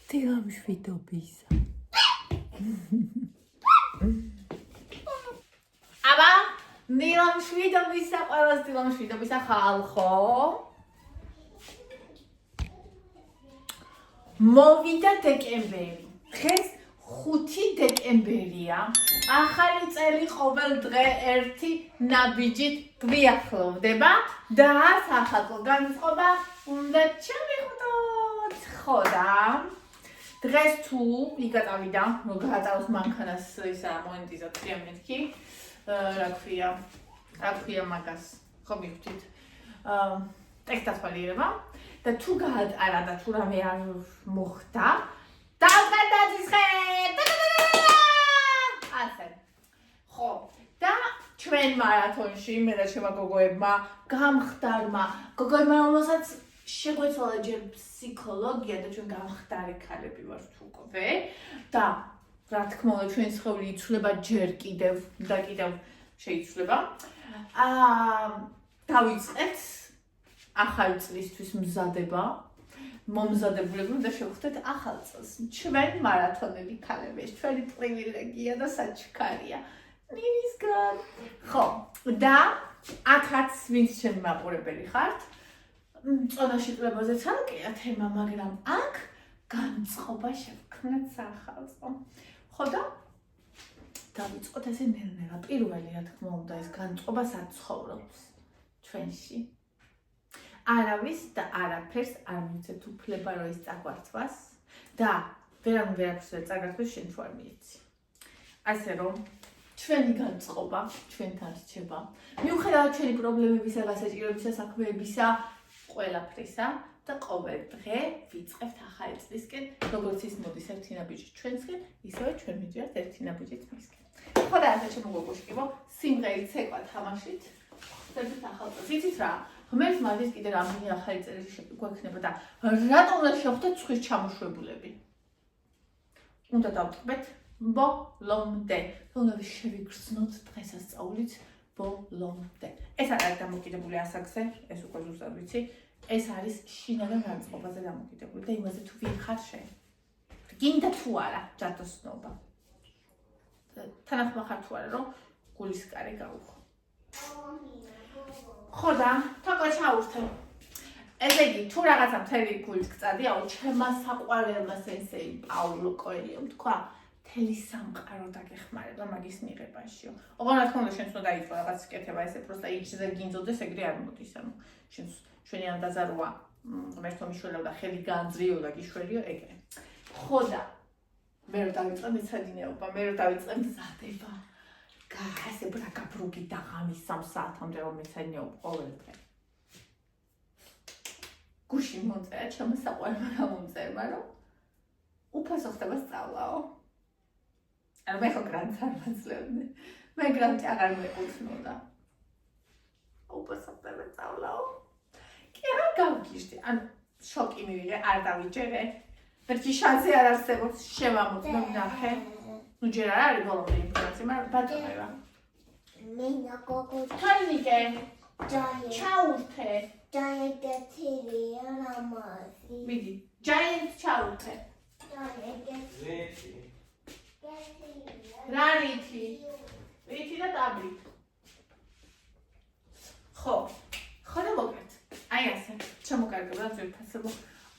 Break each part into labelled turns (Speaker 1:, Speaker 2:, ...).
Speaker 1: დილამშვიდობისა.
Speaker 2: აბა, დილამშვიდობისა, ყველას დილამშვიდობისა ხალხო. მოვიდა დეკემბერი. დღეს 5 დეკემბერია. ახალი წელი ყოველ დღე ერთი ნაბიჯით გვიახლოვდება და სახალხო განწყობა უნდა ჩავიხუტოთ. ხოდა დღეს თუ იგატავიდა, რომ გაატაროს მანქანას ისა მონეტიზა ტრიამენტი, რა ქვია მაგას, ხო მივხვდით. ტექსტასვალიერება და თუ გაატარა და თუ რამე არ მოხდა, დავგადაძისხე! ასე. ხო, და ჩვენ მარათონში მე და ჩემმა გოგოებმა გამხდარმა, გოგოებმა რომელსაც შეგვეცვალა ჯერ ფსიქოლოგია და ჩვენ გამხდარი ქალები ვართ უკვე და რა თქმა უნდა ჩვენი სხეული იცვლება ჯერ კიდევ და კიდევ შეიცვლება. დავიწყეთ ახალი წლისთვის მზადება, მომზადებულები და შევხვდეთ ახალ წელს. ჩვენ მარათონელი ქალები, ჩვენი პრივილეგია და საჩქარია. ნინისგან. ხო, და აქაც ვინც ჩემი მაყურებელი ხართ, წონაში კლებაზე ცალკეა თემა, მაგრამ აქ განწყობა შევქმნათ სახალხო. ხო და დავიწყოთ ესე ნელ-ნელა. პირველი რა თქმა უნდა ეს განწყობა საცხოვრობს ჩვენში. არავის და არაფერს არ მიცეთ უფლება რომ ის წაგვარცვას და ვერაფერს წაგართვეს შენ თუ არ მიეცი. ასე რომ ჩვენი განწყობა ჩვენთან რჩება. მიუხედავად ჩვენი პრობლემებისა, გასაჭიროებისა, საქმეებისა, ყველაფრისა და ყოველ დღე ვიწყებთ ახალი წლისკენ, როგორც ის მოდის ერთი ნაბიჯი ჩვენსკენ, ისევე ჩვენ მივიდივართ ერთი ნაბიჯით მისკენ. ხო და ასე შემოგოგვიშკიბო, სიმღერით ცეკვა თამაშით, ხვდებით ახალ წელს. იცით რა? ღმერთს მაგის კიდე რამდენი ახალი წელი გვექნება და რატომ უნდა შევხვდეთ ცხვრის ჩამოშვებულები? უნდა დავტყბეთ ბოლომდე. უნდა შევიგრძნოთ დღესასწაულით ბოლომდე. ეს არ არის დამოკიდებული ასაკზე, ეს უკვე ზუსტად ვიცი. ეს არის შინაგან განწყობაზე დამოკიდებული და იმაზე თუ ვინ ხარ შენ. გინდა თუ არა ჯადოსნობა. თანახმა ხარ თუ არა რომ გულისკარი გაუხო. ხო და თქო ჩაურთე. ესე იგი თუ რაღაცა მთელი გულით გწადიაო, ჩემმა საყვარელმა სენსეი პაულო კოელიომ თქვა მთელი სამყარო დაგეხმარება მაგის მიღებაშიო. ოღონდ რა თქმა უნდა შენც უნდა დაიწყო რაღაც კეთება, ესე პროსტა იჩზე გინძოდეს ეგრე არ მოდის, ანუ შენს ჩვენი ანდაზაროა ღმერთო მიშველო და ხელი განძრიო და გიშვერიო ეგრე. ხო და მე რო დავიწყე მეცადინეობა, მე რო დავიწყე მზადება. ასე ბრაგაბრუგი და ღამის 3 საათამდე რომ მეცადინეობ ყოველ დღე. გუში მომწერა ჩემო საყვარელმა გამომწერმა რომ უფასო ხდება სწავლაო. ანუ მე ხო გრანტს არ მაძლევდი. მე გრანტი აღარ მეკუთვნოდა. უფასო ხდება სწავლაო. კი არ გავგიჟდი. ანუ შოკი მივიღე, არ დავიჯერე. ერთი შანსი არ არსებობს შემამოწმე ვნახე. ნუ ჯერ არ არის ბოლომდე ინფორმაცია, მაგრამ ბატონევა.
Speaker 3: მე ნაკოგო
Speaker 2: თანიკე,
Speaker 3: giant
Speaker 2: ჩაურთე.
Speaker 3: giant tiri ramasi
Speaker 2: მიდი, giant ჩაურთე.
Speaker 3: giant
Speaker 2: რა რითი? რითი და დაბლით. ხო და მოგეთ. აი ასე, ჩამოკარგებდა ძირფასებო.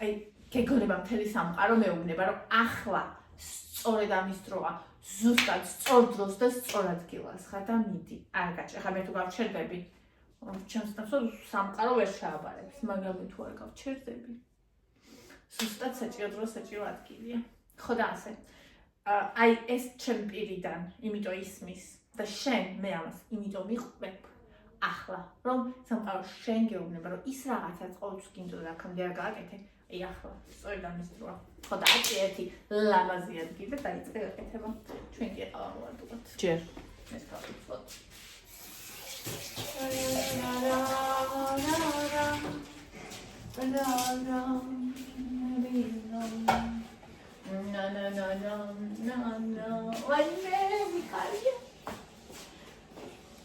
Speaker 2: აი გეგონება მთელი სამყარო მეუბნება, რომ ახლა სწორედ ამის დროა, ზუსტად სწორ დროს და სწორ ადგილას ხარ და მიდი. არ გაჭ. ახლა მე თუ გავჩერდები, ჩემს თავს სამყარო ვერ შეაბარებს, მაგრამ მე თუ არ გავჩერდები, ზუსტად საჭირო დრო საჭირო ადგილია. ხო და ასე. აი ეს ჩემ პირიდან, იმიტომ ისმის და შენ მე ამას იმიტომ მიყვებ ახლა, რომ სამყარო შენ გეუბნება, რომ ის რაღაცაც ყოველთვის გინდოდა და აქამდე არ გააკეთე. აი ახლა სწორედ ამის დროა. ხო და აკი ერთი ლამაზი ადგილი და დაიწყე ეკეთება. ჩვენ კი ავარდოთ. ჯერ ეს გავიწოთ.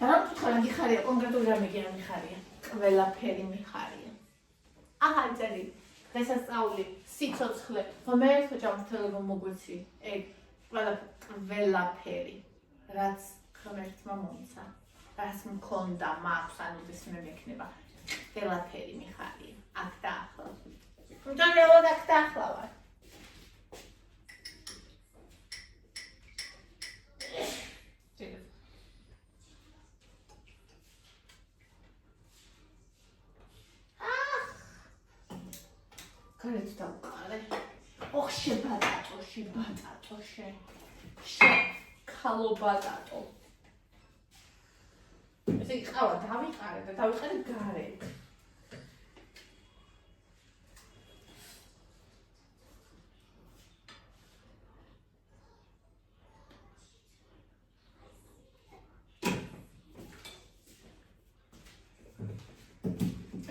Speaker 2: რა თქვა მიხარია კონკრეტული რამე კი არ მიხარია. ყველაფერი მიხარია. ახალი წელი დღესასწაული, სიცოცხლე, ღმერთო ჯანმრთელობა მოგვეცი, ეგ ყველაფერი, რაც ღმერთმა მომცა, რაც მქონდა, მაქვს, ანუ ეს მე მექნება, ყველაფერი მიხარია, აქ და ახლა. მჯერელოდ აქ და ახლა ვარ. გარეთ დავყარე. ოხ შებატატო, ქალო ბატატო. ესე იგი ყავა დავიყარე და დავიყარე გარეთ.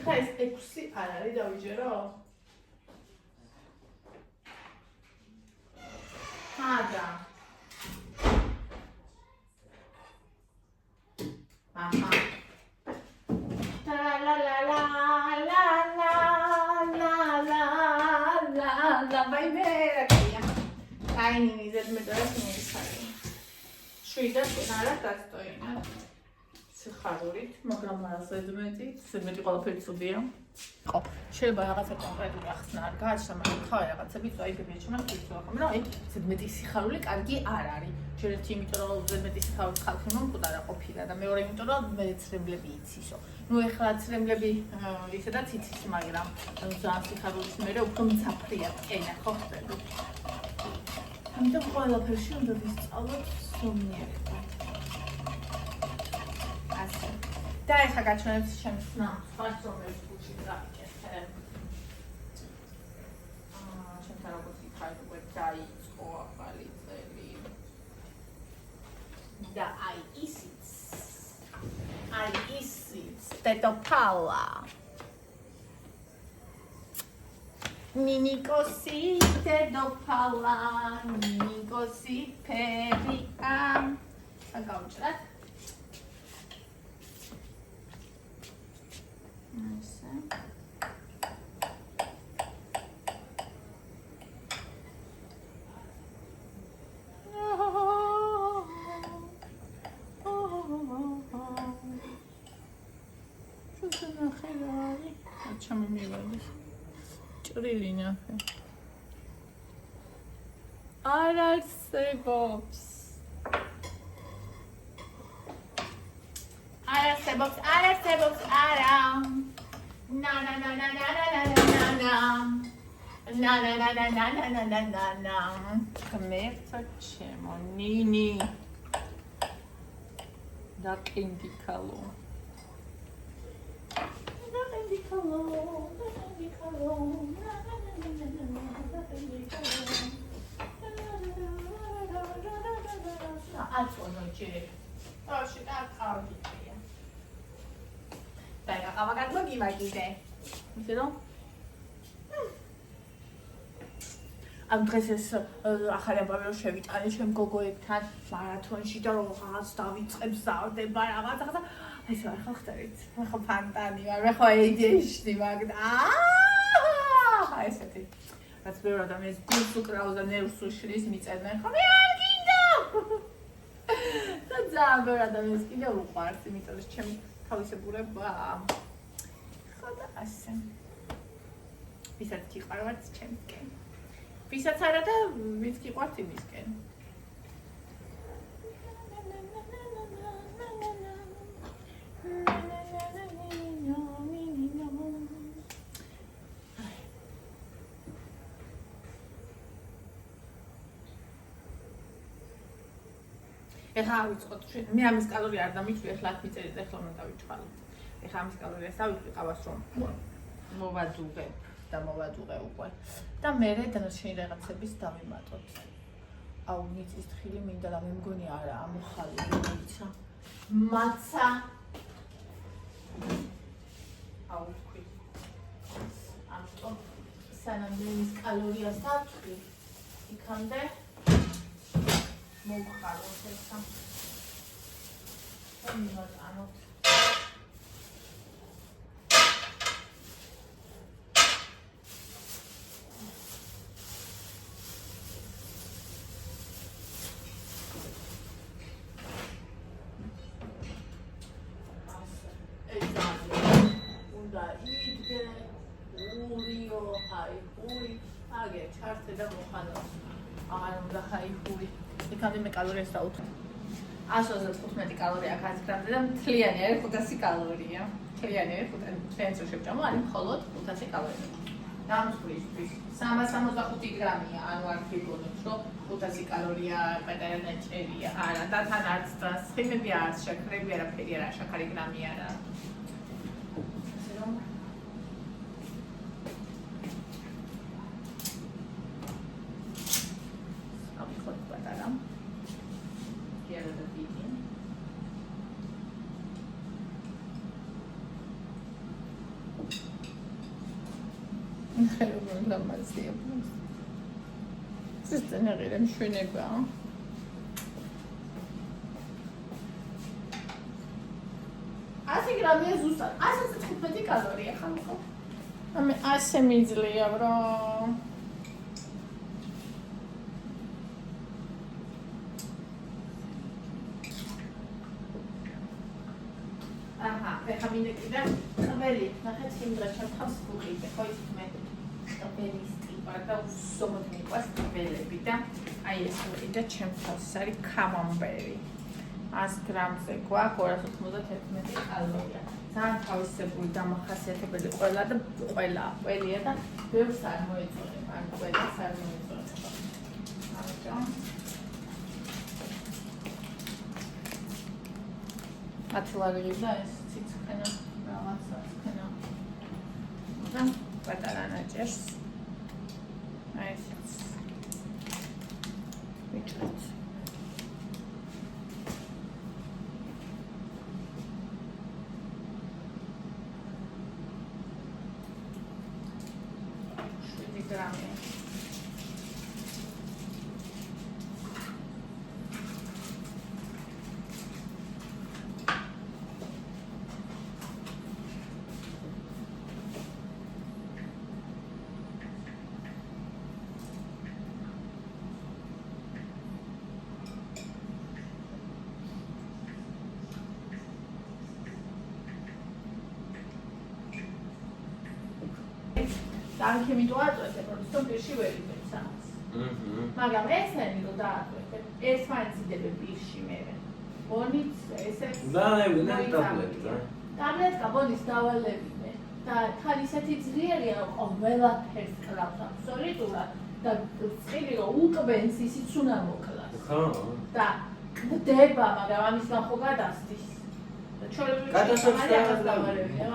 Speaker 2: ხა ეს 6 არ არის დავიჯერო? Ada. Aha. La la la la la la la la la la vai bene kia. Ai nini ზედმეტად მოიხარე. შვიდას არა დასტოინა. სიხარული, მაგრამ არა ზედმეტი ყველაფერი ცუდია. ხო, შეიძლება რაღაცა კონკრეტული ახსნა არ გააჩნდა, მაგრამ ხარ რაღაცები წაიგებია ჩემს ფიქრობ, რომ აი ზედმეტი სიხარული კარგი არ არის. შეიძლება იმიტომ რომ ზედმეტი სიხარული ხალხი მომკვდარა ყოფილა და მეორე იმიტომ რომ მეცრემლები იცისო. ნუ ეხლა ცრემლები ისედაც იცის, მაგრამ ძალიან სიხარულის მერე უფრო მძაფრია კენა, ხო ხდება. ამიტომ ყველაფერში უნდა ვისწავლოთ სულიერება. ასე. და ეხლა გაჩვენებთ ჩემს ნამს, ხარც რომელიც დაიწყო ახალი წელი და აი ისიც დედოფალა ნინიკოსი დედოფალა ნინიკოსი ფერია გავუჭრათ ასე ჩემი მივადის ჭრილი ნახე არ არსებობს არა na na na na na na na na na na ღმერთო ჩემო ნინი და ყინდიქალო აწონოჭე აშ და ყავდია და ავაგადო გიმაგიდე ისე რომ ამ დღეს ეს ახალი ამბავი რომ შევიტანე ჩემ გოგოებთან მარათონში და რომ რაღაც დავიწყებ ზარდება რაღაცა ეს რა ხახტარით ხო ფანტანი ვარ ხო ADHD მაგდა ესეთი რაც ბევრ ადამიანს გულს უკრავს და ნერვს უშლის მიწერდნენ ხო მე არ გინდა და ძალიან ბევრ ადამიანს კიდევ უყვარს იმიტომ რომ ჩემი თავისებურება ხო და ასე ვისაც გიყვართ ჩემსკენ ვისაც არა და ვინც გიყვართ იმისკენ ეხლა ავიწყოთ მე ამის კალორია არ დამიჭვი ეხლა აქ მიწერეთ ეხლა უნდა დავიჭვალო ეხლა ამის კალორიას დავიჭვი ყავას რომ მოვაძუღებ და მოვაძუღე უკვე და მერე დანარჩენი რაღაცების დავიმატოთ აუ მიწის თხილი მინდა და მე მგონი არა ამოხალი მოიცა მაცა აუ თქვი ამიტომ სანამ მის კალორიას დავჭრი იქამდე მოვხაროთ ესა ამოთ აღარ უნდა ხაიხური. იქამდე მე კალორიას დავუთხე. 125 კალორია აქვს 100 გრამზე და მთლიანი არის 500 კალორია. მთლიანი არის 500. ჩვენც რო შევჭამო, არის მხოლოდ 500 კალორია. დამსვლისთვის 365 გრამია, ანუ არ გიგონებთ, რომ 500 კალორია პატარა ნაჭერია. არა, და თან არც და ცხიმები არც, შაქრები არაფერი არა, შაქარი გრამი არა. ასე რომ ავიხოთ პატარა. გიარა და დიდი. ხერხი ლამაზია. სისტენერია მშვენება. 100 გრამია ზუსტად 115 კალორია ხალხო. ამე ასე მიძლია, ბრო. აჰა, ეხა მინეკიდა ყველი, ნახეთ იმ დღეს ჩემს ვუყიდე, ხო ის მე ყველის ტიპა და უსომოდ მიყვარს ყველები და აი ეს ვუყიდე ჩემს თავს არის კამამბერი. 100 გრამზე გვაქვს 291 კალორია. ძალიან თავისებური დამახასიათებელი ყველა და ყველია და ბევრს არ მოეწონება, ან ყველას არ მოეწონება. ამიტომ ათლარი და ეს ციცხენა რაღაცა ციცხენა. და პატარა ნაჭერს. აი ეს ვიჭრეთ. გრამი. Dan che mi doato se non sto più ვერ იბებს. მაგრამ ესენი რო დააკვეთე, ეს მაინც იდები პირში მე. ბონიც ესეც
Speaker 1: დაავლებინე ტაბლეტა.
Speaker 2: ტაბლეტა ბონის დავალებინე და თან ისეთი ძლიერია რომ ყველაფერს კლავს აბსოლუტურად და წილი რომ უკბენს ისიც უნდა მოკლას.
Speaker 1: ხო.
Speaker 2: და კვდება, მაგრამ ამის გამო გადასდის.
Speaker 1: გადასწორდება.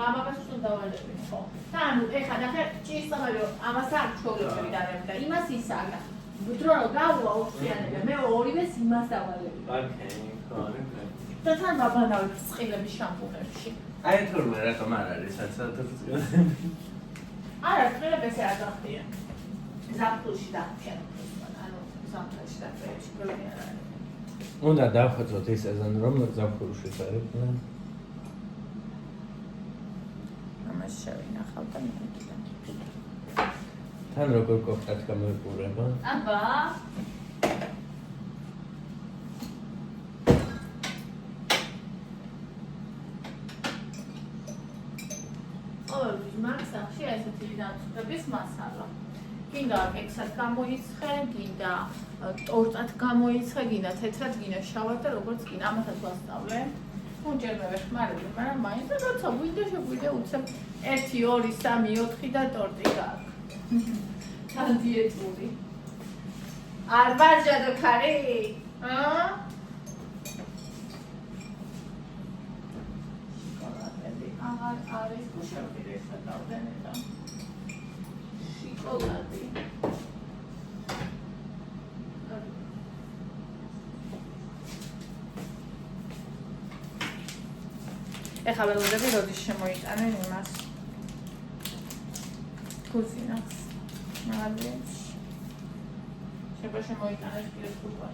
Speaker 2: ამაგას უნდა დავალებინე, ხო? და ანუ ეხლა ნახე ჭირსამარი რომ ამას არ ჩოლობები დარემ და იმას ისაგა. დრო რომ გავა ოქციანები, მე ორივეს იმას დავალებინე.
Speaker 1: ოკეი, ხო, ოკეი.
Speaker 2: და თან დაბანავებ წყილების შამპუნებში.
Speaker 1: აი თურმე რატომ არ არის საერთოდ?
Speaker 2: არა, წყილები ესე არ დახტიან. ზაფხულში დახტიან. ანუ ზამთარში დახტიან, პრობლემა არ არის.
Speaker 1: უნდა დავხოცოთ ეს სეზონი, რომ ზაფხულში წაერქნა.
Speaker 2: ამას შევინახავ და მეკიდა.
Speaker 1: თან როგორ გქონდათ გამოიყურება?
Speaker 2: აბა. ორი მაქსახში ესეთი დამწრების მასალა. გინდა ექსად გამოიცხე, გინდა ტორტად გამოიცხე, გინდა თეთრად, გინდა შავად და როგორც გინდა ამათაც ვასწავლე. ნუ ჯერ მე ვეხმარები, მაგრამ მაინც როცა ვიდე უცებ 1 2 3 4 და ტორტი გაქვს. თან დიეტური. არ ვარჯადო ხარი? აა? შოკოლადები აღარ არის გუშევდილი ესა დავდენედა. შოკოლადი. ეხლა ველოდები როდის შემოიტანენ იმას. კუზინას. Молодец. Შეიძლება შემოიტანეს პირის კუპა.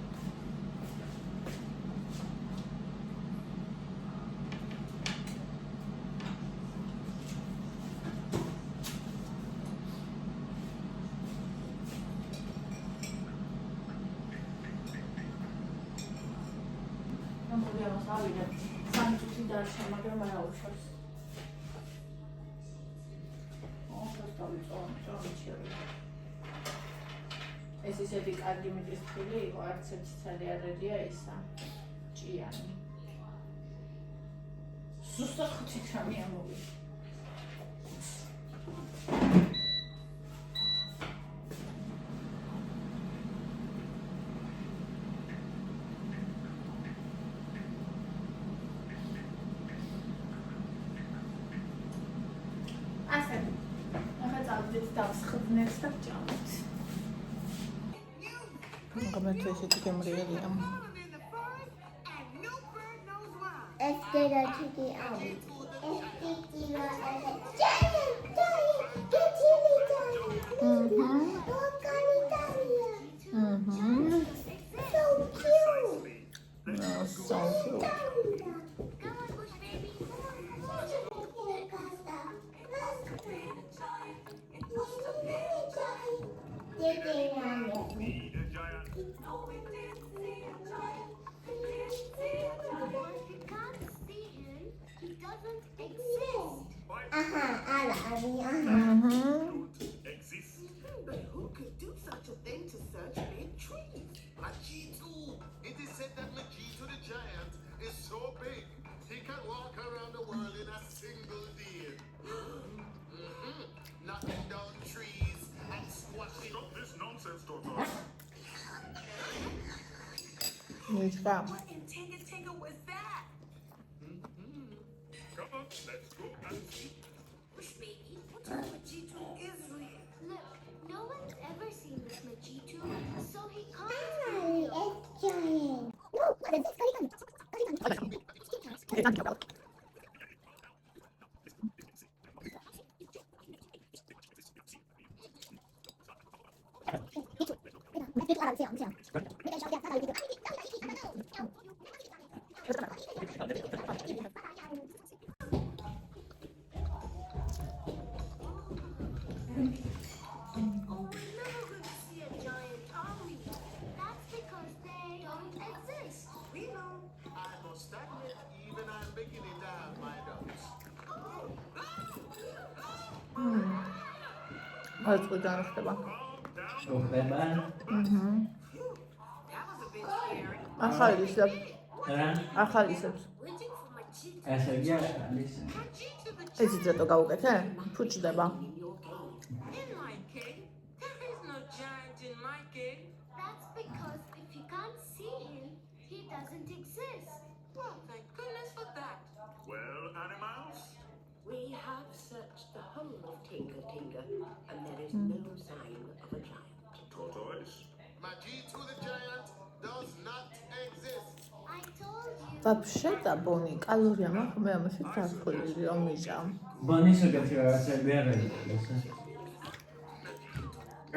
Speaker 2: ამბობიამას ავიდა. სამი წუთი დარჩა, მაგრამ არა უშავს. ეს ისეთი კარგი მიწისქვილი იყო, არც ერთი ცალი არ ელია ისა. ჭიანი. ზუსტად 5 გრამი ამოვიდა. ასე. ახლა წავიდეთ დავსხდნეს და ვჭამოთ. გამეთო ესეთი გემრიელია.
Speaker 3: Es geht natürlich auch. Es geht die Leute. So cute.
Speaker 2: No, so cute.
Speaker 4: Exist. But who could do such a thing to such big trees? Majitu! It is said that Majitu the giant is so big he can walk around the world in a single day. Knocking down trees and squashing. Stop this nonsense, Toto.
Speaker 2: Мишка.
Speaker 4: What in Tinga was that? Come on, let's go and see. Push baby, what type of Majitu is real?
Speaker 5: Look, no one's ever seen this Majitu, so he can't.
Speaker 3: Finally, it's giant.
Speaker 5: Oh, we're never going to see a giant army. That's because they don't exist.
Speaker 4: We know. I must admit, even I'm beginning to have my doubts.
Speaker 2: აწყო განხდება.
Speaker 1: უხდება.
Speaker 4: That was a bit scary.
Speaker 2: ახალისებს.
Speaker 1: რა?
Speaker 2: ახალისებს.
Speaker 5: Waiting for Majitu.
Speaker 1: ესე იგი არის.
Speaker 4: Majitu the
Speaker 2: ეზიც რატო გავუკეთე? ფუჭდება.
Speaker 4: in your cave.
Speaker 6: In my cave? There is no giant in my cave.
Speaker 5: That's because if you can't see him, he doesn't exist.
Speaker 6: Well, thank goodness for that.
Speaker 4: Well, animals,
Speaker 7: We have searched the whole of Tinga, and there is no sign of a giant.
Speaker 4: tortoise. Majitu the giant does not exist.
Speaker 5: I told you.
Speaker 2: Вообще და ბონი კალორია მაქვს მე ამაში დახოლილი რომ მიჭა.
Speaker 1: ბონის უკეთ რაღაცები არ არის.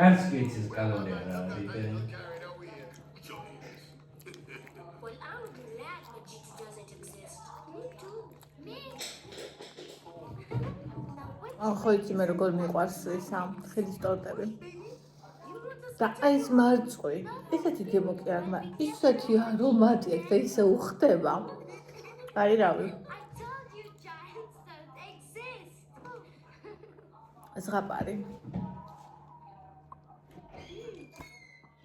Speaker 1: არც ვიცის კალორია რა არის.
Speaker 4: Carried away. Giants.
Speaker 5: Well, I'm glad Majitu doesn't exist. Me too. Me. Now wait.
Speaker 2: ახო იცი მე როგორ მიყვარს ისა ხილის ტორტები. და აი ეს მარწყვი, ესეთი გემო კი არ მაქვს, ისეთი არომატი აქვს და ისე უხდება. აი რავი,
Speaker 5: I told you giants don't exist.
Speaker 2: ზღაპარი.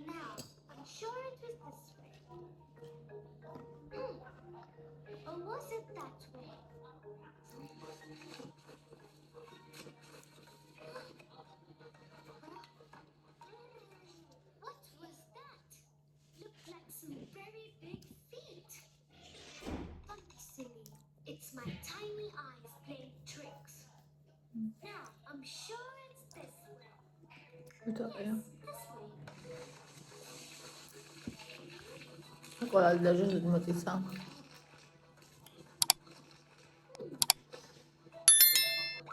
Speaker 5: Now, I'm sure it was this way. Or was it that way? What was that? Looked like some very big feet. Don't be silly. It's my tiny eyes playing tricks. Now, I'm sure it's this way.
Speaker 2: მიტყვია.
Speaker 5: This way.
Speaker 2: ყველა დაჟე მოწისა.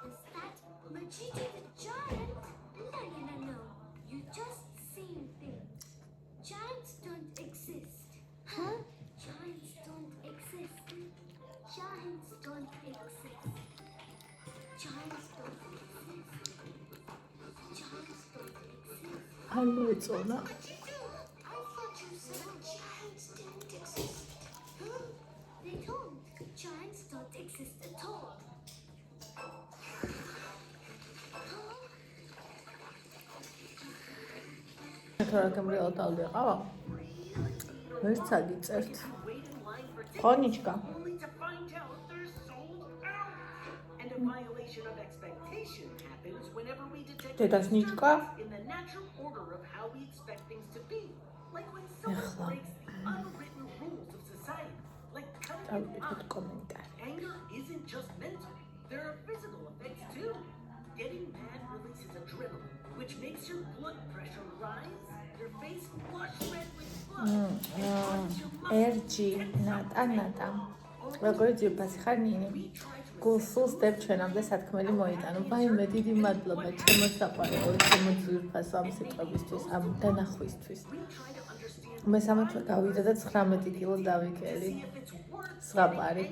Speaker 5: Is that Majitu the giant? No. You just seen things. Giants don't exist. Huh? Giants don't exist. Giants don't exist. Giants don't exist. Giants don't exist.
Speaker 2: არ მოეწონა.
Speaker 5: I thought you said giants didn't exist. Huh? They don't. Giants don't exist at all.
Speaker 2: თორე გემრიელად დავდიყავა. ვერც აგიწერთ. ხონიჩკა.
Speaker 7: Only to find out they're sold out. And a violation of expectation happens whenever we detect
Speaker 2: დედას ნიჩკა.
Speaker 7: in the natural order of how we expect things to be. Like when someone
Speaker 2: ეხლა
Speaker 7: breaks the unwritten rules of society. Like cutting an
Speaker 2: დავიწყოთ
Speaker 7: eye.
Speaker 2: კომენტარი.
Speaker 7: Anger isn't just mental. There are physical effects too. Getting mad releases adrenaline, which makes your blood pressure rise, your face flush red with blood.
Speaker 2: ერჯი ნატა. როგორი ძირფასი ხარ ნინი. გულსულს დებ ჩვენამდე სათქმელი მოიტანო. ვაიმე დიდი მადლობა ჩემო საყვარელო, ჩემო ძირფასო ამ სიტყვებისთვის, ამ დანახვისთვის. მე 3 თვე გავიდა და 19 კილო დავიკელი. სღაპარი.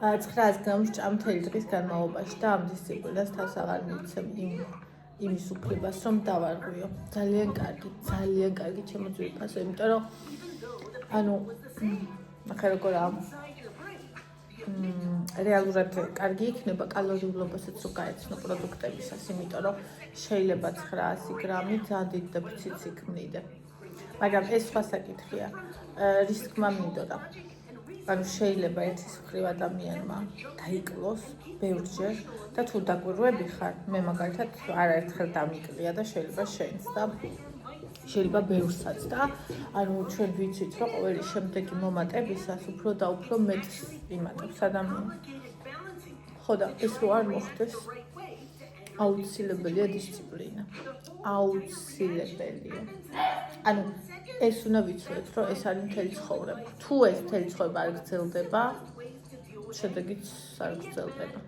Speaker 2: 900 გრამს ჭამთელი დღის განმავლობაში და ამ დისციპლინას თავს აღარ მივცემ იმის უფლებას რომ დავარღვიო. ძალიან კარგი ჩემო ძვირფასო, იმიტომ რომ ანუ ახლა როგორა რეალურად კარგი იქნება კალორიულობასაც რო გაეცნო პროდუქტებისას, იმიტომ რომ შეიძლება 900 გრამი ძალიან დიდ დეფიციტს იქმნიდე. მაგრამ ეს სხვა საკითხია. რის თქმა მინდოდა. ანუ შეიძლება ერთის მხრივ ადამიანმა დაიკლოს ბევრჯერ და თუ დაგვირვები ხარ, მე მაგალითად არაერთხელ დამიკლია და შეიძლება შენც და შეიძლება ბევრსაც და ანუ ჩვენ ვიცით რომ ყოველი შემდეგი მომატებისას უფრო და უფრო მეტს იმატებს ადამიანი. ხო და ეს რო არ მოხდეს, აუცილებელია დისციპლინა. აუცილებელია. ანუ ეს უნდა ვიცოდეთ, რომ ეს არის მთელი ცხოვრება. თუ ეს მთელი ცხოვრება არ გრძელდება, შედეგიც არ გრძელდება.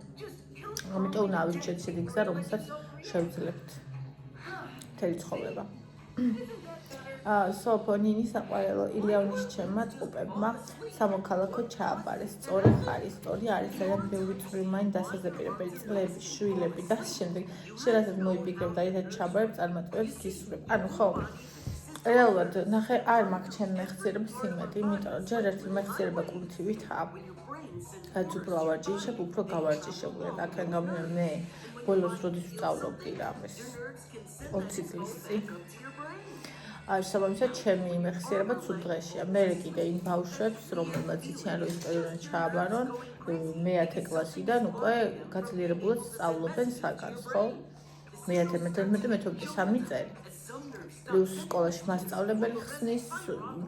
Speaker 2: ამიტომ უნდა ავირჩიოთ ისეთი გზა, რომელსაც შევძლებთ მთელი ცხოვრება. სოფონინი საყვარელო ილეონის ჩემმა წყუპებმა სამოქალაქო ჩააბარეს. სწორი ხარის, სწორი არის ძალიან ბევრი წვრილმანი დასაზეპირებელი წლები, შვილები და შემდეგ შეიძლება მოიფიქრებ და ისეთ ჩააბარებ წარმატებებს გისურვებ. ანუ ხო რეალურად ნახე არ მაქვს ჩემ მეხსიერებს იმედი, იმიტომ რომ ჯერ ერთი მეხსიერება კულტივითაა. რაც უფრო ავარჯიშებ, უფრო გავარჯიშებული. აქენ გამომივიდა მე ბოლოს როდის ვსწავლობდი რამეს 20 წლის წინ. შესაბამისად ჩემი მეხსიერება ცუდ დღეშია. მე კიდე იმ ბავშვებს, რომელმაც იციან რომ ისტორიულად ჩააბარონ, მე-10 კლასიდან უკვე გაძლიერებულად სწავლობენ საგანს, ხო? მე-10, მე-11, მე-12 წელი. პლუს სკოლაში მასწავლებელი ხსნის,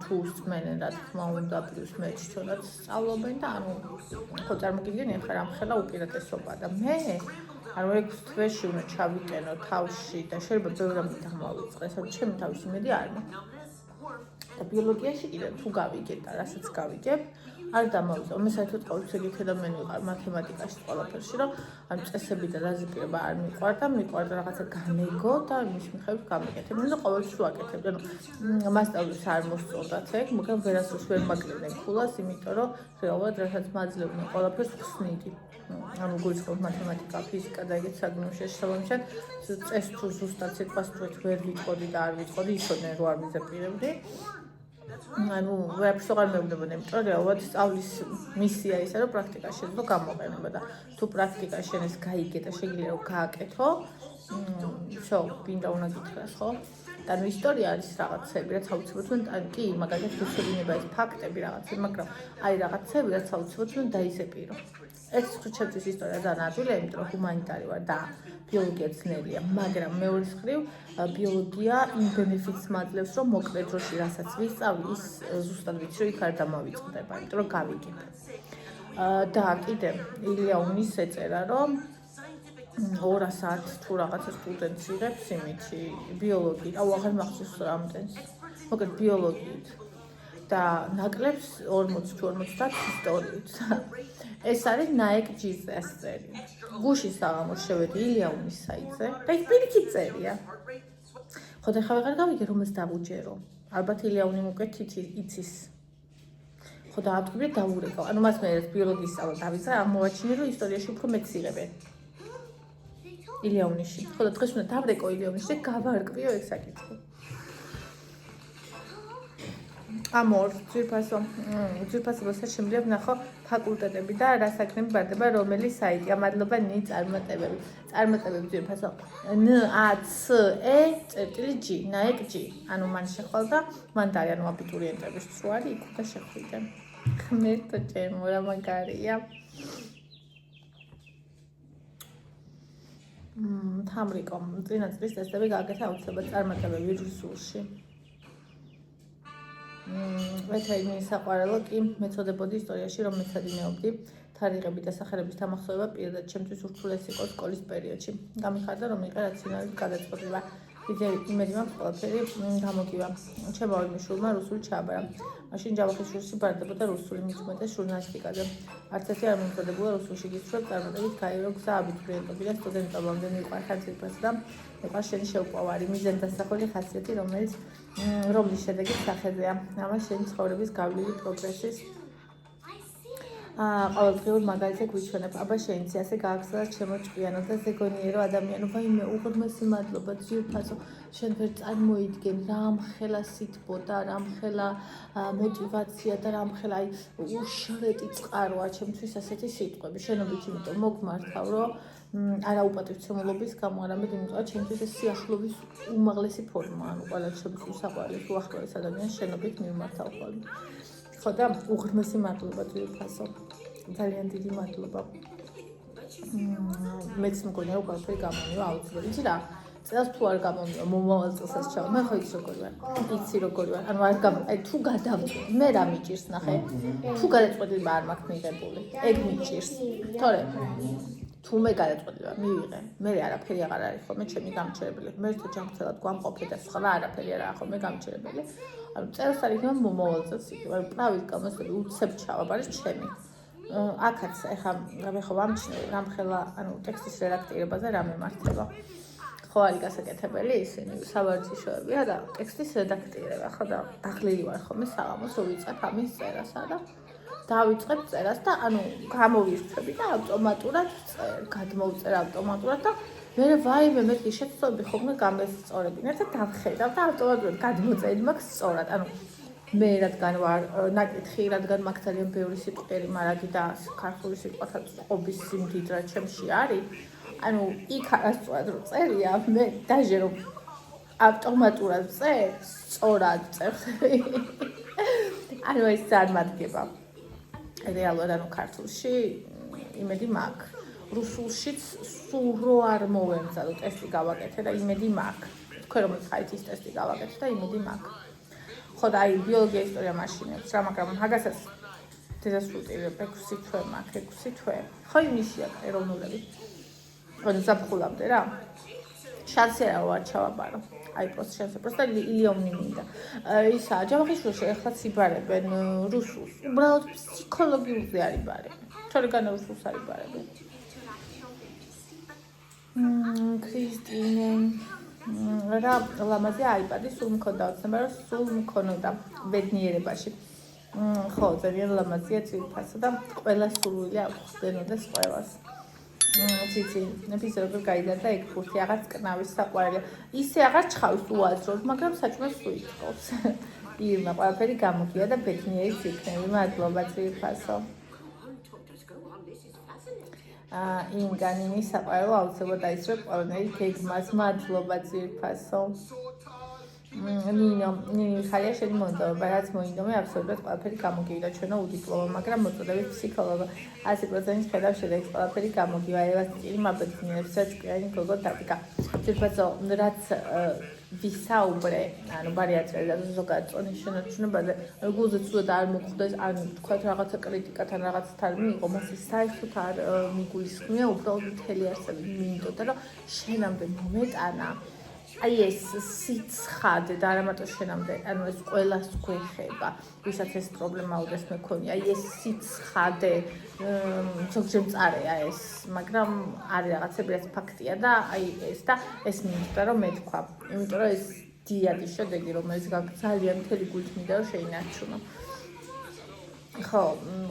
Speaker 2: თუ სმენენ რა თქმა უნდა, პლუს მე თვითონაც სწავლობენ და ანუ ხო წარმოგიდგენია ხარ ამ ხელა უპირატესობა და მე ანუ 6 თვეში უნდა ჩავიტენო თავში და შეიძლება ბევრ რამე დამავიწყეს, რომ ჩემი თავის იმედი არ მაქვს. და ბიოლოგიაში კიდე თუ გავიგებ და რასაც გავიგებ, არ დამავიწყო. მე საერთოდ ყოველთვის ეგეთე და მე ვიყარ მათემატიკაში ყველაფერში, რომ ანუ წესები და დაზეპირება არ მიყვარდა, მიყვარდა რაღაცა გამეგო და მის მიხედვით გამეკეთებ. მე ყოველთვის ვაკეთებ. ანუ მასწავლებელს არ მოსწონდათ ეგ, მაგრამ ვერასდროს ვერ მაგლებდნენ ქულას, იმიტომ რომ რეალურად რასაც მაძლევდნენ ყველაფერს ხსნიდი. ანუ გულისხმობ მათემატიკა, ფიზიკა და ეგეთ საგნებში შესაბამისად წეს თუ ზუსტად სიტყვას ვერ ვიტყოდი და არ ვიტყოდი, იცოდნენ რომ არ მიზეპირებდი. ანუ ვერაფერს აღარ მეუბნებოდი, იმიტომ რომ რეალურად სწავლის მისია ისე რომ პრაქტიკაში შეძლო გამოყენება და თუ პრაქტიკა შენ ეს გაიგე და შეგიძლია რომ გააკეთო, всё, ბინდა უნდა გითხრას, ხო? და ნუ ისტორია არის რაღაცები, რაც აუცილებლად უნდა კი, მაგალითად ვიცოდინება ეს ფაქტები რაღაცები, მაგრამ არის რაღაცები, რაც აუცილებლად უნდა დაიზეპირო. ეს ხუჩების ისტორია ძალიან ადვილია, იმიტომ რომ ჰუმანიტარი ვარ და ბიოლოგია ძნელია, მაგრამ მეორე მხრივ ბიოლოგია იმ ბენეფიტს მაძლევს, რომ მოკლე დროში რასაც ვისწავლი, ის ზუსტად ვიცი, რომ იქ არ დამავიწყდება, იმიტომ რომ გავიგებ. და კიდე ილეონის ეწერა, რომ 200 თუ რაღაცა სტუდენტს იღებს იმითი ბიოლოგიით, აუ აღარ მახსოვს რამდენს. მოკლედ ბიოლოგიით და ნაკლებს 40 თუ 50 ისტორიით. ეს არის ნაეკ ჯიზეს წერი. გუში საღამოს შევედი ილეონის საიტზე და ის პირიქით წერია. ხო და ხა ვეღარ გავიგე რომელს დავუჯერო. ალბათ ილეონი მოკეთ იცის. ხო და აბსოლუტურად დაურეკა. ანუ მას მე ბიოლოგიის სწავლა დავიწყე, აღმოვაჩინე რომ ისტორიაში უფრო მეც იღებენ. ილეონიში. ხო და დღეს უნდა დავრეკო ილეონიში და გავარკვიო ეს საკითხი. ამორ ძვირფასობასაც შემიძლია ვნახო ფაკულტეტები და რა საქმე ბარდება რომელი საიტია. მადლობა ნი წარმატებები. წარმატებები ძვირფასო NACE.G NAEC-G. ანუ მან შეხვალდა, მან დაი ანუ აბიტურიენტების წვარი იქ და შეხვიდა. ხმერთო ჩემო რა მაგარია. თამრიკო წინა წლის ტესტები გააკეთა აუცილებლად წარმატებები რუსულში. ვეთერინარი საყვარელო კი მეწოდებოდი ისტორიაში რომ მეცადინეობდი თარიღები და სახელების დამახსოვრება პირადად ჩემთვის ურთულეს იყო სკოლის პერიოდში. გამიხარდა რომ იყო რაციონალური გადაწყვეტილება. იმედი მაქვს ყველაფერი გამოგივა. ჩემო იმიშულმა რუსული ჩააბარა. მაშინ ჯავახიშვილში ბარდებოდა რუსული მით უმეტეს ჟურნალისტიკაზე. არც ერთი არ მომზადებულა რუსულში გისურვებ წარმატებით გაირო გზა აბიტურიენტები და სტუდენტობამდე მიყვარხარ ძვირფასი და მიყვარს შენი შეუპოვარი მიზანდასახული ხასიათი რომლის შედეგი სახეზეა. ამას შენი ცხოვრების გავლილი პროგრესის ყოველდღიურ მაგალითზე გვიჩვენებ. აბა შენიც ასე გააგზავნე ჩემო ჭკვიანო და ზეგონიერო ადამიანო. ვაიმე უღრმესი მადლობა ძვირფასო. შენ ვერ წარმოიდგენ რა ამხელა სითბო და რა ამხელა მოტივაცია და რა ამხელა აი უშრეტი წყაროა ჩემთვის ასეთი სიტყვები. შენობით იმიტომ მოგმართავ რომ არა უპატივცემულობის გამო, არამედ იმიტომ რომ ჩემთვის ეს სიახლოვის უმაღლესი ფორმაა. ანუ ყველა ჩემთვის უსაყვარლეს უახლოეს ადამიანს შენობით მიმართავ ხოლმე. ხო და უღრმესი მადლობა ძვირფასო. ძალიან დიდი მადლობა. მეც მგონია რომ ყველაფერი გამომივა აუცილებლად. იცი რა? წელს თუ არ გამომივა, მომავალ წელსაც ჩავა. მე ხო იცი როგორი ვარ. იცი როგორი ვარ. ანუ არ აი თუ გადავწყვეტ, მე რა მიჭირს ნახე? თუ გადაწყვეტილება არ მაქვს მიღებული, ეგ მიჭირს. თორე თუ მე გადაწყვეტილება მივიღე, მე არაფერი აღარ არის ხოლმე ჩემი გამჩერებელი. მე თუ ჯანმრთელად გვამყოფე და სხვა არაფერი არ არის ხოლმე გამჩერებელი. ანუ წელს არ იქნება მომავალ წელს იქნება. ანუ პრავით გამოსები უცებ ჩავა არის ჩემი. აქაც ეხლა მე ხო ვამჩნევ რამხელა ანუ ტექსტის რედაქტირებაზე რა მემართება. ხო არის გასაკეთებელი ისინი სავარჯიშოებია და ტექსტის რედაქტირება ხო და დაღლილი ვარ ხოლმე საღამოს რომ ვიწყებ ამის წერასა და დავიწყებ წერას და ანუ გამოვირთვები და ავტომატურად გადმოვწერ ავტომატურად და მე ვაიმე მეთქი შეცდომები ხოლმე გამესწორებინებ და დავხედავ და ავტომატურად გადმოწერი მაქვს სწორად. ანუ მე რადგან ვარ ნაკითხი, რადგან მაქვს ძალიან ბევრი სიტყვიერი მარაგი და ქართული სიტყვათა წყობის სიმდიდრე ჩემში არის. ანუ იქ არასწორად რო წერია, მე დაჟე რომ ავტომატურად წერ, სწორად წერ. ანუ ეს ძალიან მადგება. რეალურად ანუ ქართულში იმედი მაქვს. რუსულშიც სულ რო არ მოვემზადო ტესტი გავაკეთე და იმედი მაქვს. თქვენ რომ ხარით ის ტესტი გავაკეთე და იმედი მაქვს. ხო და აი ბიოლოგია ისტორია მაშინებს რა, მაგრამ მაგასაც დედასრულტირებ 6 თვე მაქვს, 6 თვე. ხო იმისია ეროვნულები. ანუ ზაფხულამდე რა. შანსი არა ვარ ჩავაბარო. აი პროსტა ილიომნი მინდა. ისა ჯავახიშვილში ეხლაც იბარებენ რუსულს. უბრალოდ ფსიქოლოგიურზე არ იბარებენ. თორეგან რუსულს არ იბარებენ. ქრისტინე რა ლამაზე აიპადი სულ მქონდა უცნება რომ სულ მქონოდა ბედნიერებაში. ხო ძალიან ლამაზია ძვირფასო და ყველა სურვილი აქვს ხდენოდეს ყველას. ციცი ნებისმიერ როგორ გაიზარდა ეგ ფურთი აღარ კნავის საყვარელია. ისე აღარ ჩხავს უაზროდ, მაგრამ საჭმელს უიტყობს. ირმა ყველაფერი გამოგია და ბედნიერიც იქნები. მადლობა ძვირფასო. ინგანინი საყვარელო აუცილებლად დაისწრებ ყველანაირი გეგმას. მადლობა ძვირფასო. ნინო ხალია შენი მონდობა, რაც მოინდომე აბსოლუტურად ყველაფერი გამოგივიდა ჩვენო უდიპლომო, მაგრამ მოწოდებით ფსიქოლოგო 100% ხედავ შედეგს ყველაფერი გამოგივა. ევას წილი მაბედნიერებს რაც კვიანი გოგო დაპიკა. ძვირფასო რაც ვისაუბრე, ანუ ბარიატრიაზე და ზოგადად წონის შენარჩუნებაზე, გულზე ცუდად არ მოხვდეს, ან თქვათ რაღაცა კრიტიკათან რაღაცთან მიიღო, მასე საერთოდ არ მიგულისხმია, უბრალოდ მთელი არსები მინდოდა, რომ შენამდე მომეტანა. აი ეს სიცხადე და არა მარტო შენამდე, ანუ ეს ყველას გვეხება, ვისაც ეს პრობლემა უდეს მქონია. აი ეს სიცხადე ზოგჯერ მწარეა ეს, მაგრამ არის რაღაცები რაც ფაქტია და აი ეს და ეს მინდა რომ მეთქვა. იმიტომ რომ ეს დიადის შედეგი, რომელიც ძალიან მთელი გულით მინდა რომ შეინარჩუნო. ხო,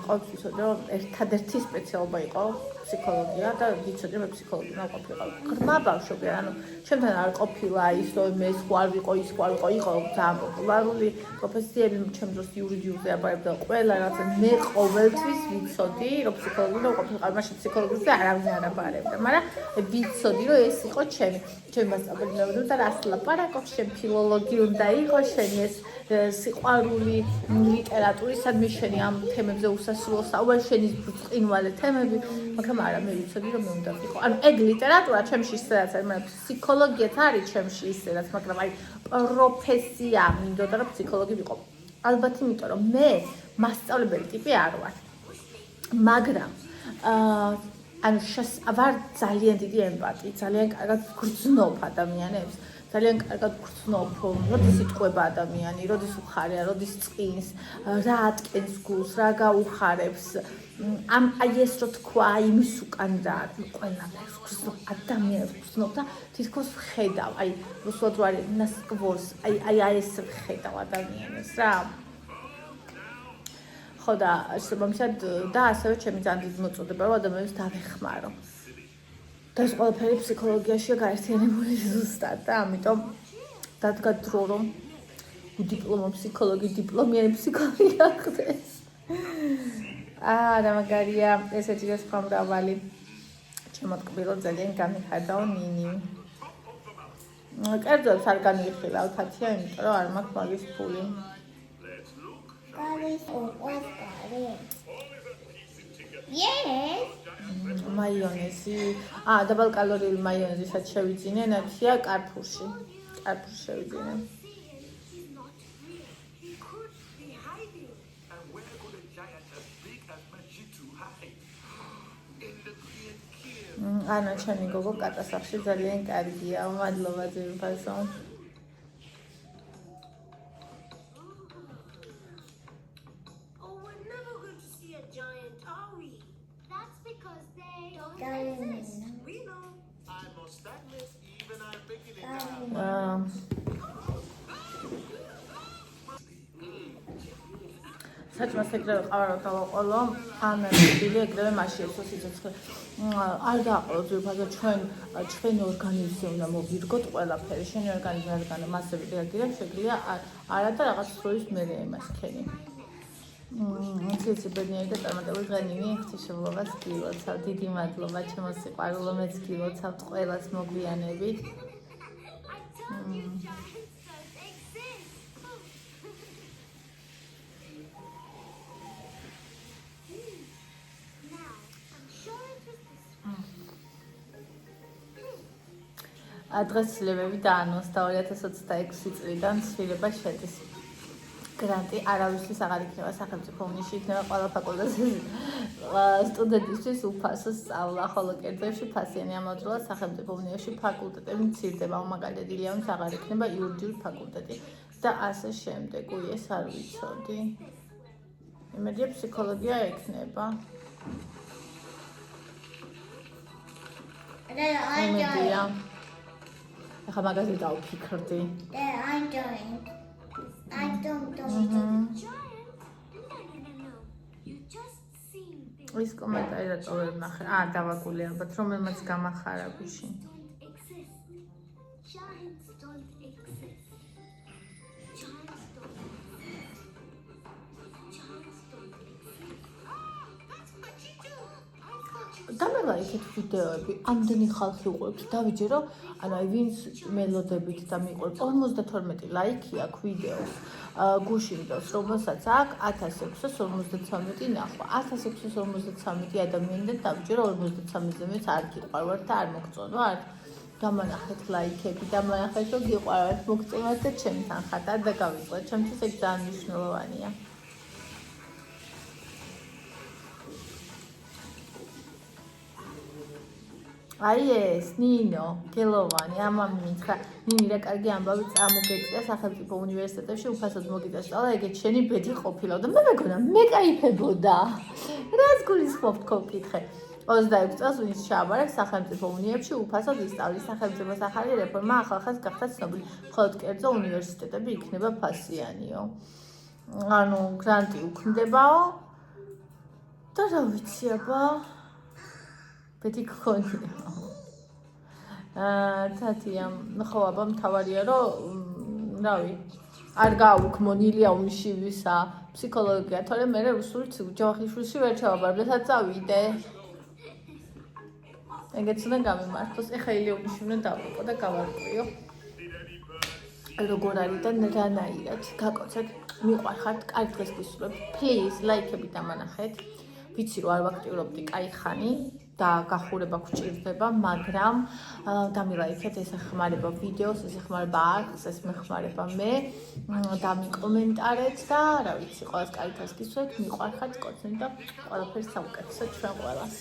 Speaker 2: ყოველთვის ვიცოდი, რომ ერთადერთი სპეციალობა იყო ფსიქოლოგია და ვიცოდი, რომ ფსიქოლოგი უნდა ყოფილიყო. ღრმა ბავშვები, ანუ ჩემთან არ ყოფილა ის, რომ მე სხვა არ ვიყო, ის სხვა არ ვიყო, იყო ძალიან პოპულარული პროფესიები, ჩემ დროს იურიდიულზე აბარებდა ყველა რაღაცა. მე ყოველთვის ვიცოდი, რომ ფსიქოლოგი უნდა ყოფილიყო, მაშინ ფსიქოლოგიაზე არავინ არ აბარებდა, მაგრამ ვიცოდი, რომ ეს იყო ჩემი მასწავლებელი და რას ლაპარაკობ, შენ ფილოლოგი უნდა იყოს, შენი ეს სიყვარული ლიტერატურისადმი შენი ამ თემებზე უსასრულო საუბარი, შენი ბრწყინვალე თემები, მაგრამ არა მე ვიცოდი რომ მე უნდა ვიყო. ანუ ეგ ლიტერატურა ჩემში ისედაც არის, მაგრამ ფსიქოლოგიაც არის ჩემში ისედაც, მაგრამ აი პროფესია მინდოდა რომ ფსიქოლოგი ვიყო. ალბათ იმიტომ რომ მე მასწავლებელი ტიპი არ ვარ. მაგრამ ანუ ვარ ძალიან დიდი ემპათი, ძალიან კარგად გრძნობ ადამიანებს. ძალიან კარგად გრძნობ, როდის იტყვება ადამიანი, როდის უხარია, როდის წყინს, რა ატკენს გულს, რა გაუხარებს. აი ეს რო თქვა, იმის უკან რა არის, ყველაფერს გრძნობ, ადამიანებს გრძნობ და თითქოს ვხედავ, აი რუსულად რო არის ნასკвозь, აი ეს ვხედავ ადამიანებს რა. ხო და შემომისად და ასევე ჩემი ძალიან დიდი მოწოდება რომ ადამიანებს დავეხმარო. და ეს ყველაფერი ფსიქოლოგიაშია გაერთიანებული ზუსტად და ამიტომ დადგა დრო რომ უდიპლომო ფსიქოლოგი დიპლომიანი ფსიქოლოგი გახდეს. რა მაგარია ესეთი და სხვა მრავალი. ჩემო ტკბილო ძალიან გამიხარდაო ნინი. კერძებს არ განვიხილავ თათია, იმიტომ რომ არ მაქვს მაგის ფული.
Speaker 3: Yes.
Speaker 2: მაიონეზი. დაბალკალორიული მაიონეზისაც შევიძინე, ნათია კარფურში. კარფურში შევიძინე.
Speaker 5: She's not real. She could be hiding.
Speaker 4: And where could a giant as big as Majitu hide? In the Great Cave.
Speaker 2: ანა ჩემი გოგო კატასახში ძალიან კარგია. მადლობა ძირფასო.
Speaker 5: Oh, we're never going to see a giant, are we? That's because they don't
Speaker 3: Don't
Speaker 5: exist. We know.
Speaker 4: I must admit, even I'm beginning now.
Speaker 2: საჭმას ეგრევე ყავარო დავაყოლო, ანალიზი ეგრევე მაშინ ეს სიცოცხლე არ დააყოლო ძირფასად ჩვენ ორგანიზმზე უნდა მოვირგოთ ყველაფერი, შენი ორგანიზმი რადგან მასები რეაგირებს, შეგვიძლია არა და რაღაც დროის მერე იმას ქენი. ციციბედნიერი და წარმატებული დღენივი ღვთისმშობლობას გილოცავ, დიდი მადლობა ჩემო სიყვარულო, მეც გილოცავთ ყველას მოგვიანებით.
Speaker 5: I told you giants don't exist. Now, I'm sure it was this one.
Speaker 2: დღეს ცვლილებები დაანონსდა 2026 წლიდან ცვლილება შედის. გრანტი არავისთვის აღარ იქნება სახელმწიფო უნივერსიტეტში, იქნება ყველა ფაკულტეტის სტუდენტისთვის უფასო სწავლა, ხოლო კერძებში ფასიანი ამავდროულად სახელმწიფო უნივერსიტეტში ფაკულტეტები მცირდება, მაგალითად ილიამს აღარ იქნება იურიდიული ფაკულტეტი და ასე შემდეგ. ეს არ ვიცოდი. იმედია ფსიქოლოგია ექნება. იმედია. ახლა მაგაზე დავფიქრდი.
Speaker 3: I don't.
Speaker 5: Giant? No. You just seen things
Speaker 2: ის კომენტარი რატო ვერ ნახე? დავაგული ალბათ, რომელმაც გამახარა გუში.
Speaker 5: don't exist. Giants don't exist. Giants don't exist. Giants don't exist. That's Majitu. I thought you
Speaker 2: დამელა იქეთ ვიდეოები, ამდენი ხალხი უყურებს, დავიჯე რომ ანუ აი ვინც მელოდებით და მიყვარს 52 ლაიქი აქვს ვიდეოს. გუშინდოს, რომელსაც აქვს 1653 ნახვა. 1653 ადამიანი და დავიჯე რომ 53-ზე მეც არ გიყვარვარ და არ მოგწონვარ. დამანახეთ ლაიქები, დამანახეთ რომ გიყვარვართ, მოგწონვართ და ჩემთან ხართ და გავიწყოთ. ჩემთვის ეგ ძალიან მნიშვნელოვანია. აი ეს ნინო გელოვანი ამამ მითხრა ნინი რა კარგი ამბავი წამოგეწია სახელმწიფო უნივერსიტეტებში უფასოდ მოგიწია სწავლა ეგეც შენი ბედი ყოფილა და მე მეგონა მე кайფებოდა რას გულისხმობ თქო კითხე 26 წელს ვინც ჩააბარებს სახელმწიფო უნივერსიტეტში უფასოდ ისწავლის სახელმწიფოს ახალი რეფორმა ახალხაზ გახდა ცნობილი მხოლოდ კერძო უნივერსიტეტები იქნება ფასიანიო ანუ გრანტი უქმდებაო და რა ვიცი აბა ბედი გქონია თათია ხო აბა მთავარია რომ რავი არ გააუქმონ ილიაუმში ვისა ფსიქოლოგია თორე მე რუსულიც ჯავახიშვილში ვერ ჩავაბარებ და წავიდე ეგეც უნდა გამიმართოს ეხა ილიაუმში უნდა დავიყო და გავარკვიო როგორ არის და რანაირად გაკოცეთ მიყვარხართ კარგ დღეს გისურვებ please ლაიქები დამანახეთ ვიცი რომ არ ვაქტიურობდი კაი ხანი და გახურება გვჭირდება მაგრამ დამილაიქეთ ეს ეხმარება ვიდეოს ეს ეხმარება არხს ეს მეხმარება მე დამიკომენტარეთ და რა ვიცი ყველას კაი დღეს გისურვებთ მიყვარხართ კოცნით და ყველაფერს საუკეთესოდ ჩვენ ყველას